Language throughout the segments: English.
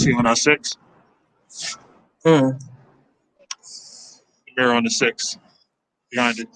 See on our six? Mm. Mirror on the six. Behind it.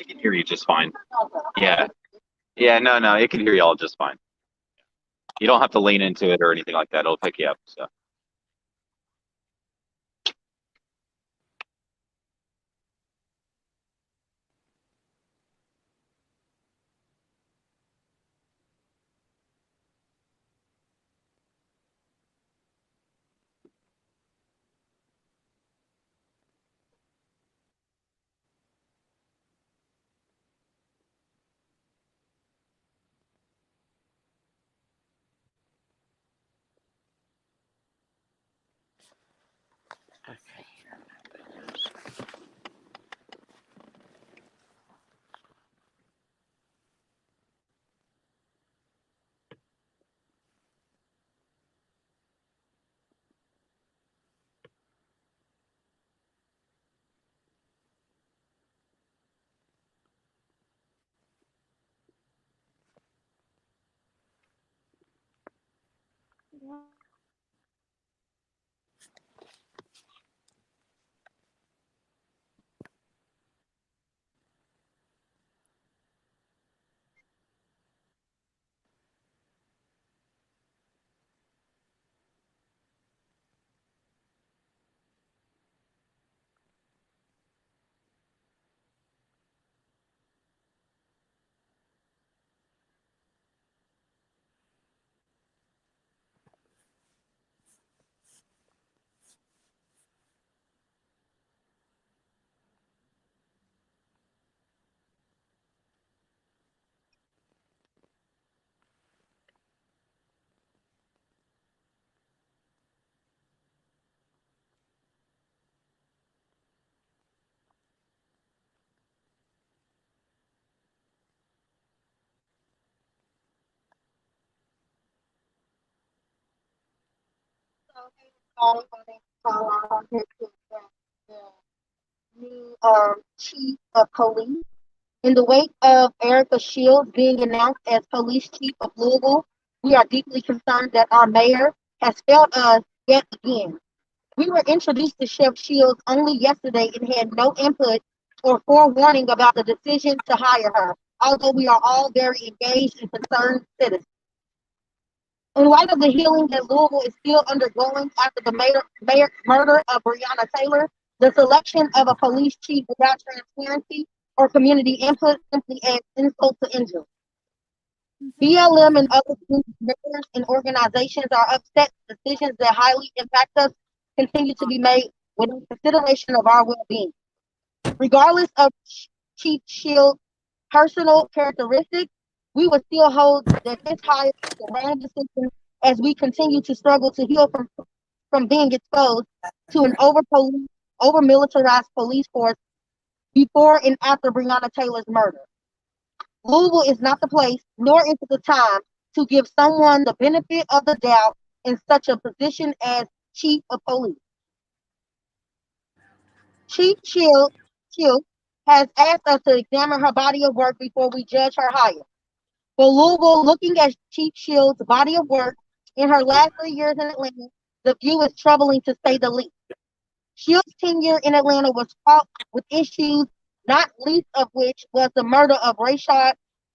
It can hear you just fine. Yeah. Yeah, no, it can hear you all just fine. You don't have to lean into it or anything like that. It'll pick you up. So. New chief of police. In the wake of Erica Shields being announced as police chief of Louisville, we are deeply concerned that our mayor has failed us yet again. We were introduced to Chef Shields only yesterday and had no input or forewarning about the decision to hire her, although we are all very engaged and concerned citizens. In light of the healing that Louisville is still undergoing after the murder of Breonna Taylor, the selection of a police chief without transparency or community input simply adds insult to injury. BLM and other mayors and organizations are upset that decisions that highly impact us continue to be made without consideration of our well-being. Regardless of Chief Shield's personal characteristics, we will still hold that this hire is the wrong decision as we continue to struggle to heal from being exposed to an over-militarized police force before and after Breonna Taylor's murder. Louisville is not the place, nor is it the time, to give someone the benefit of the doubt in such a position as Chief of Police. Chief Shields has asked us to examine her body of work before we judge her hire. For Louisville, looking at Chief Shields' body of work in her last 3 years in Atlanta, the view is troubling to say the least. Shields' tenure in Atlanta was fraught with issues, not least of which was the murder of Rayshard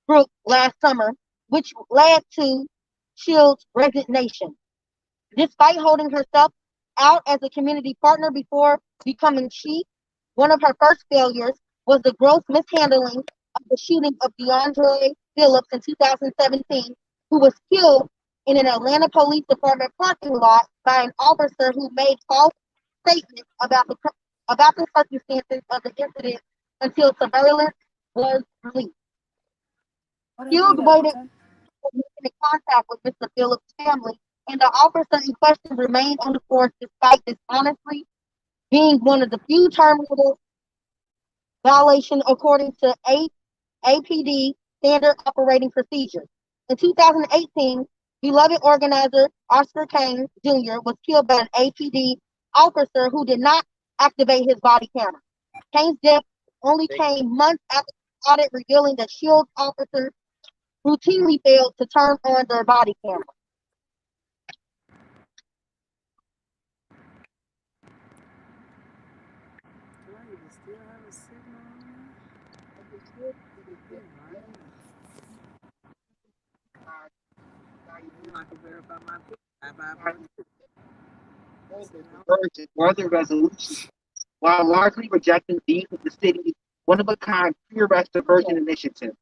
Brooks last summer, which led to Shields' resignation. Despite holding herself out as a community partner before becoming chief, one of her first failures was the gross mishandling of the shooting of DeAndre Phillips in 2017, who was killed in an Atlanta Police Department parking lot by an officer who made false statements about the circumstances of the incident until surveillance was released. Shields waited for in contact with Mr. Phillips' family, and the officer in question remained on the force despite this honestly being one of the few terminable violations according to APD standard operating procedures. In 2018, beloved organizer Oscar Kane Jr. was killed by an APD officer who did not activate his body camera. Kane's death only came months after the audit revealing that Shields officers routinely failed to turn on their body camera. Further resolution, while largely rejecting these of the city's one-of-a-kind pure-rest diversion initiative.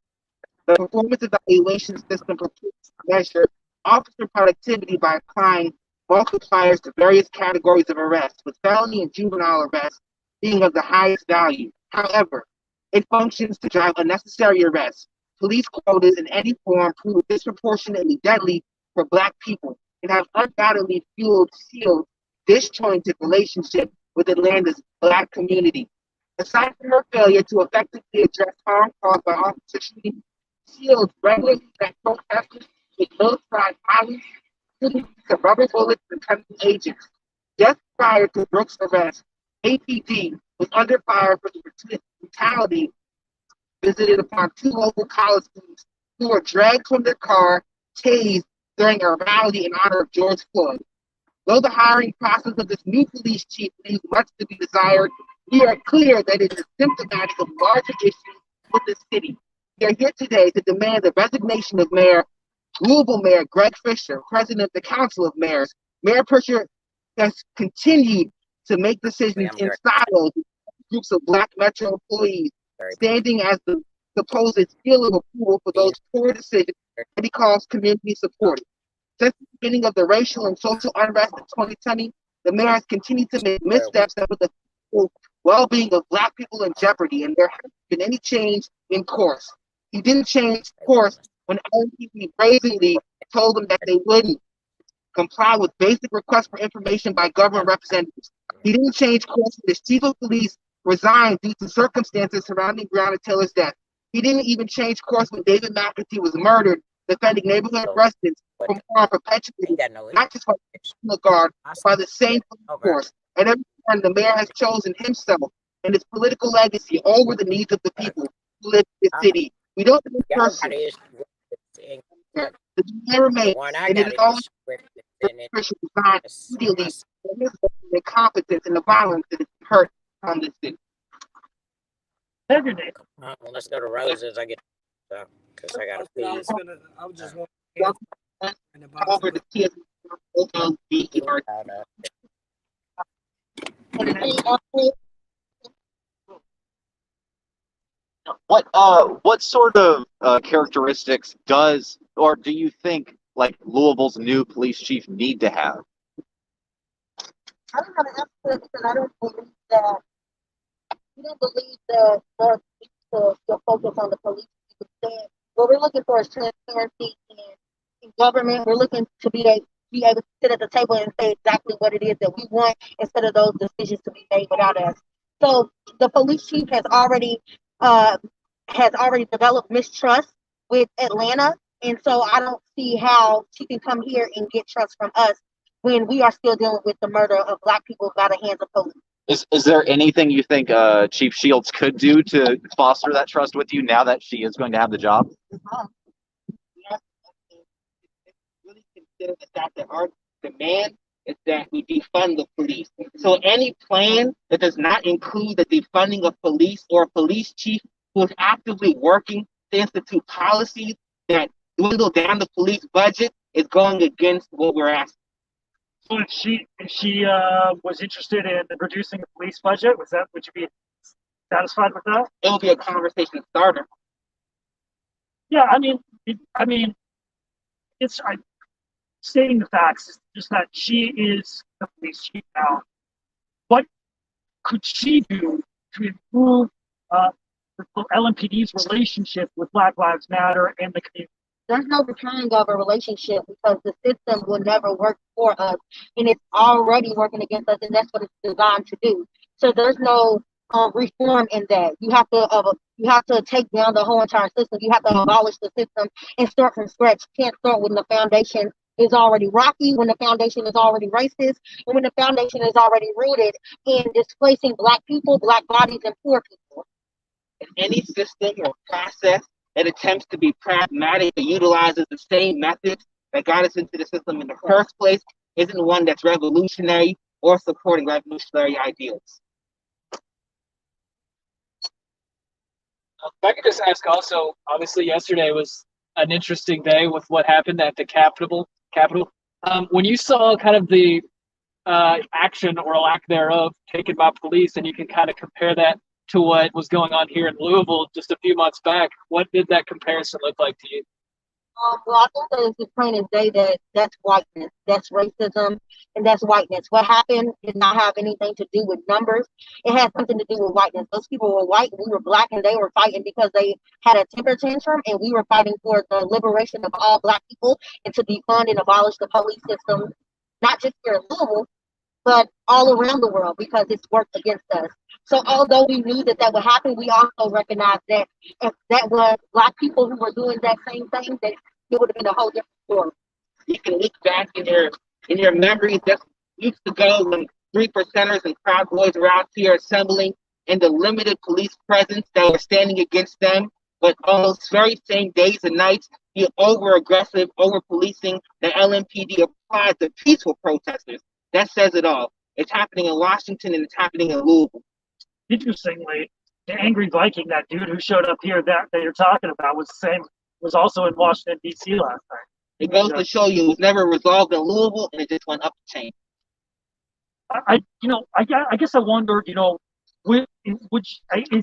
The performance evaluation system proposes to measure officer productivity by applying multipliers to various categories of arrest, with felony and juvenile arrests being of the highest value. However, it functions to drive unnecessary arrests. Police quotas in any form prove disproportionately deadly for Black people and have undoubtedly fueled Shields' disjointed relationship with Atlanta's Black community. Aside from her failure to effectively address harm caused by officer shooting, Shields regularly met protesters with militarized violence, including the rubber bullets and chemical agents. Just prior to Brooks' arrest, APD was under fire for the brutality visited upon 2 local college students who were dragged from their car, tased during a rally in honor of George Floyd. Though the hiring process of this new police chief leaves much to be desired, we are clear that it is symptomatic of larger issues with the city. We are here today to demand the resignation of Louisville Mayor Greg Fischer, president of the Council of Mayors. Mayor Fischer has continued to make decisions in silos with groups of Black Metro employees, standing as the supposed seal of approval for those poor decisions that he calls community supported. Since the beginning of the racial and social unrest in 2020, the mayor has continued to make missteps that put the well-being of Black people in jeopardy, and there hasn't been any change in course. He didn't change course when LPD brazenly told him that they wouldn't comply with basic requests for information by government representatives. He didn't change course when the chief of police resigned due to circumstances surrounding Breonna Taylor's death. He didn't even change course when David McAtee was murdered, defending neighborhood residents from harm perpetuated, not just by the National Guard, but by the same force. At every turn, the mayor has chosen himself and his political legacy over the needs of the people who live in this city. We don't need a person. The never made, One I and it got is is always swift and it Christian designed is immediately the competence and the violence that is hurt on this city. Have your name. let's go to Roses. I get because I gotta I please. was just going in the box. Over the kids, LGBTQ. What sort of characteristics does or do you think like Louisville's new police chief need to have? I don't have an answer to that because I don't believe that we don't believe that North needs to focus on the police. Instead, what we're looking for is transparency in government. We're looking to be able to sit at the table and say exactly what it is that we want instead of those decisions to be made without us. So the police chief has already developed mistrust with Atlanta, and so I don't see how she can come here and get trust from us when we are still dealing with the murder of Black people by the hands of police. Is there anything you think Chief Shields could do to foster that trust with you now that she is going to have the job? Yes, really consider the fact that our demand is that we defund the police. So any plan that does not include the defunding of police or a police chief who is actively working to institute policies that dwindle down the police budget is going against what we're asking. So if she was interested in reducing the police budget, would you be satisfied with that? It will be a conversation starter. Yeah, it's stating the facts is just that she is the police chief now. What could she do to improve the LMPD's relationship with Black Lives Matter and the community? There's no returning of a relationship because the system will never work for us, and it's already working against us, and that's what it's designed to do. So there's no reform in that. You have to take down the whole entire system. You have to abolish the system and start from scratch. You can't start when the foundation is already rocky, when the foundation is already racist, and when the foundation is already rooted in displacing Black people, Black bodies, and poor people. In any system or process that attempts to be pragmatic and utilizes the same methods that got us into the system in the first place isn't one that's revolutionary or supporting revolutionary ideals. If I could just ask also, obviously yesterday was an interesting day with what happened at the Capitol. When you saw kind of the action or lack thereof taken by police, and you can kind of compare that to what was going on here in Louisville just a few months back, what did that comparison look like to you? Well, I think that it's just plain as day that that's whiteness, that's racism, and that's whiteness. What happened did not have anything to do with numbers. It had something to do with whiteness. Those people were white, we were Black, and they were fighting because they had a temper tantrum, and we were fighting for the liberation of all Black people and to defund and abolish the police system, not just here in Louisville, but all around the world because it's worked against us. So although we knew that would happen, we also recognized that if that was Black people who were doing that same thing, that it would have been a whole different story. You can look back in your memories just weeks ago when 3%ers and Proud Boys were out here assembling and the limited police presence that were standing against them. But on those very same days and nights, the over-aggressive, over-policing the LMPD applied to peaceful protesters. That says it all. It's happening in Washington and it's happening in Louisville. Interestingly, the angry Viking, that dude who showed up here that you're talking about, was also in Washington D.C. last night. It goes to show you it was never resolved in Louisville, and it just went up the chain. I guess I wondered, is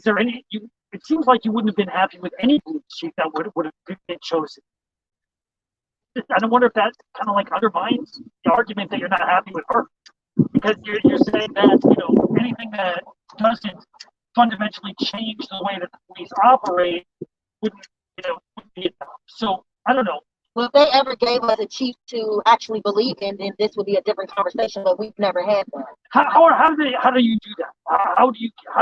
there any? It seems like you wouldn't have been happy with any police chief that would have been chosen. I don't wonder if that kind of like undermines the argument that you're not happy with her, because you're saying that anything that doesn't fundamentally change the way that the police operate wouldn't be enough. So I don't know. Well, if they ever gave us a chief to actually believe in, then this would be a different conversation. But we've never had that. How do you do that? How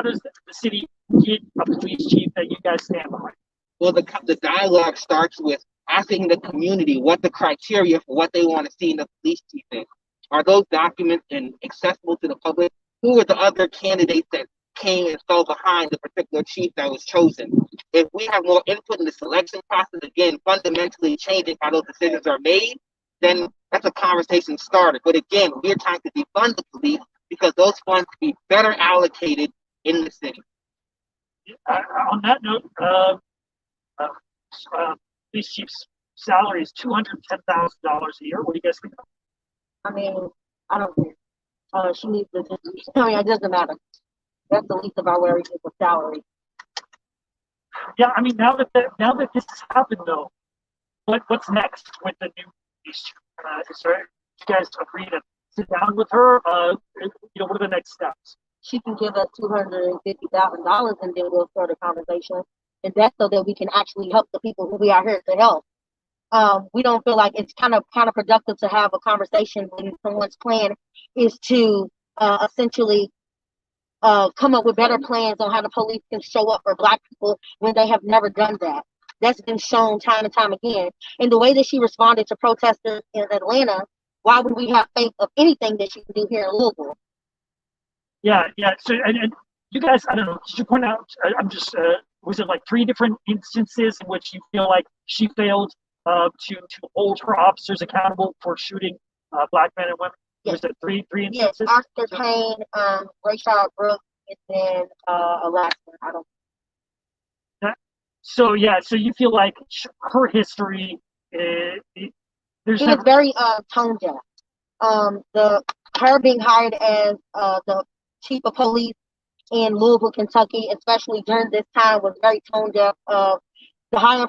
does the city get a police chief that you guys stand behind? Well, the dialogue starts with asking the community what the criteria for what they want to see in the police chief is. Are those documents accessible to the public? Who are the other candidates that came and fell behind the particular chief that was chosen. If we have more input in the selection process, again, fundamentally changing how those decisions are made, then that's a conversation starter. But again, we're trying to defund the police because those funds can be better allocated in the city. On that note, police chief's salary is $210,000 a year. What do you guys think? I mean, I don't care. She needs to. I mean, it doesn't matter. That's the least of our worries is the salary. Yeah, I mean, now that this has happened, though, what's next with the new police chief? Is there, you guys agree to sit down with her? What are the next steps? She can give us $250,000, and then we'll start a conversation. And that's so that we can actually help the people who we are here to help. We don't feel like it's kind of counterproductive to have a conversation when someone's plan is to essentially come up with better plans on how the police can show up for Black people when they have never done that. That's been shown time and time again. And the way that she responded to protesters in Atlanta, why would we have faith of anything that she can do here in Louisville? Yeah. So, and you guys, I don't know, did you point out, I'm just, was it like 3 different instances in which you feel like she failed to hold her officers accountable for shooting Black men and women? Yes. Was it three Yes, instances? Oscar Payne, Rayshard Brooks, and then Alaska. I don't. So you feel like her history, there's It was very tone deaf. Her being hired as the chief of police in Louisville, Kentucky, especially during this time, was very tone deaf. The hiring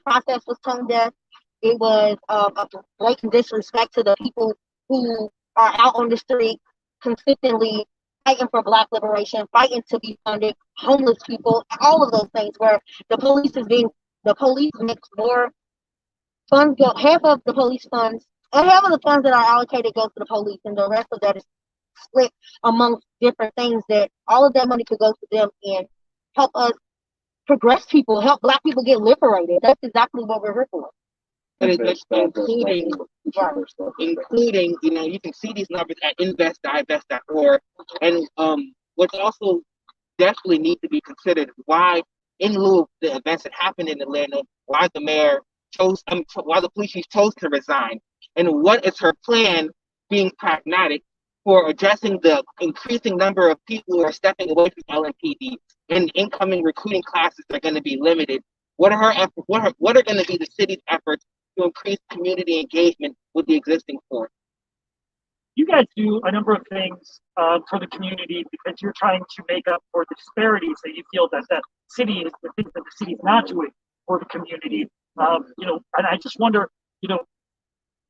process was tone deaf. It was a blatant disrespect to the people who are out on the street consistently fighting for Black liberation, fighting to be funded, homeless people, all of those things where the police makes more funds go, half of the police funds, and half of the funds that are allocated goes to the police, and the rest of that is split amongst different things that all of that money could go to them and help us progress people, help Black people get liberated. That's exactly what we're here for. Including, you can see these numbers at invest.divest.org. And what's also definitely needs to be considered, why in lieu of the events that happened in Atlanta, why the mayor why the police chief chose to resign, and what is her plan being pragmatic for addressing the increasing number of people who are stepping away from LMPD and incoming recruiting classes are going to be limited. What are her efforts? What are going to be the city's efforts to increase community engagement with the existing force? You guys do a number of things for the community because you're trying to make up for the disparities that you feel that the things that the city is not doing for the community. And I just wonder,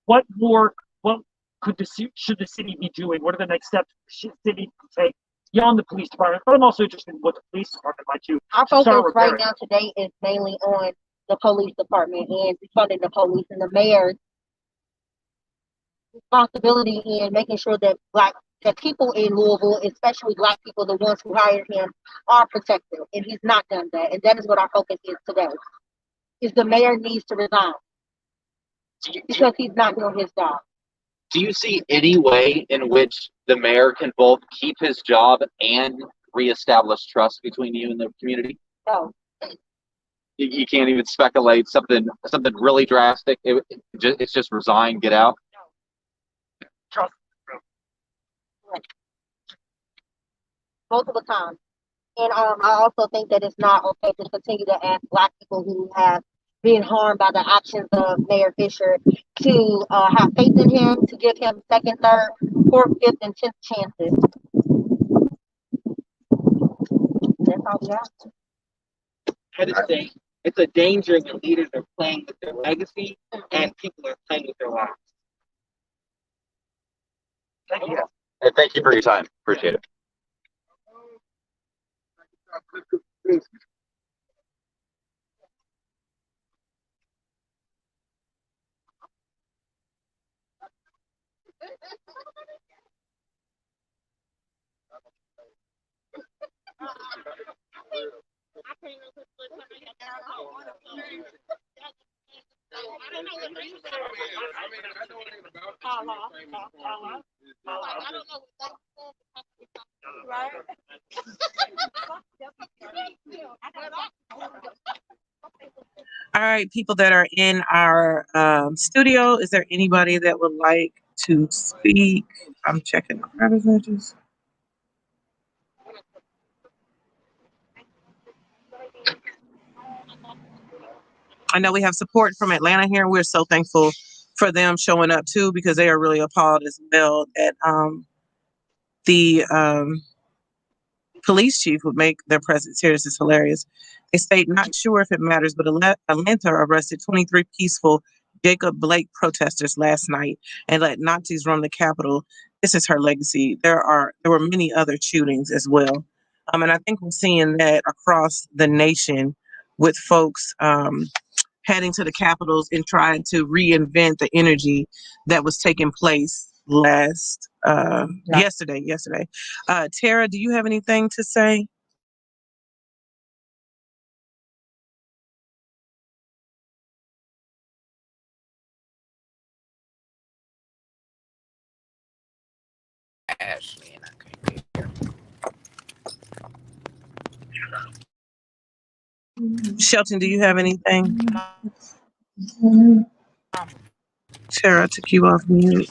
what should the city be doing? What are the next steps should the city take beyond the police department? But I'm also interested in what the police department might do. Our focus right now today is mainly on the police department and funding the police and the mayor's responsibility in making sure that people in Louisville, especially Black people, the ones who hired him, are protected. And he's not done that. And that is what our focus is today. Is the mayor needs to resign because he's not doing his job. Do you see any way in which the mayor can both keep his job and reestablish trust between you and the community? No. You can't even speculate something really drastic. It's just resign, get out. Trust. Multiple times. And I also think that it's not okay to continue to ask Black people who have been harmed by the actions of Mayor Fischer to have faith in him, to give him second, third, fourth, fifth, and 10th chances. That's all we have. I just think it's a danger when leaders are playing with their legacy and people are playing with their lives. Thank you. Hey, thank you for your time. Appreciate it. Right? All right, people that are in our studio, is there anybody that would like to speak? I'm checking the private messages. I know we have support from Atlanta here, and we're so thankful for them showing up too, because they are really appalled as well that the police chief would make their presence here. This is hilarious. They state, not sure if it matters, but Atlanta arrested 23 peaceful Jacob Blake protesters last night and let Nazis roam the Capitol. This is her legacy. There were many other shootings as well. And I think we're seeing that across the nation with folks heading to the capitals and trying to reinvent the energy that was taking place yesterday. Tara, do you have anything to say? Ashley and I can't be here. Shelton, do you have anything? Tara, took you off mute.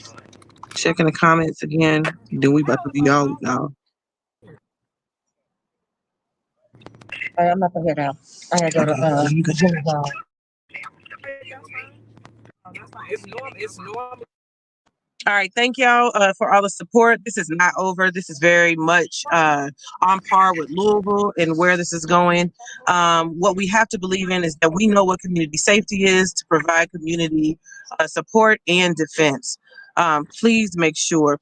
Checking the comments again. Then we about to be out now. I'm not gonna hear that. I gotta go to You can check. It's normal. All right, thank y'all for all the support. This is not over. This is very much on par with Louisville and where this is going. What we have to believe in is that we know what community safety is to provide community support and defense. Please make sure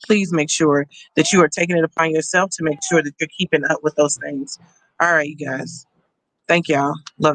that you are taking it upon yourself to make sure that you're keeping up with those things. All right, you guys. Thank y'all. Love you.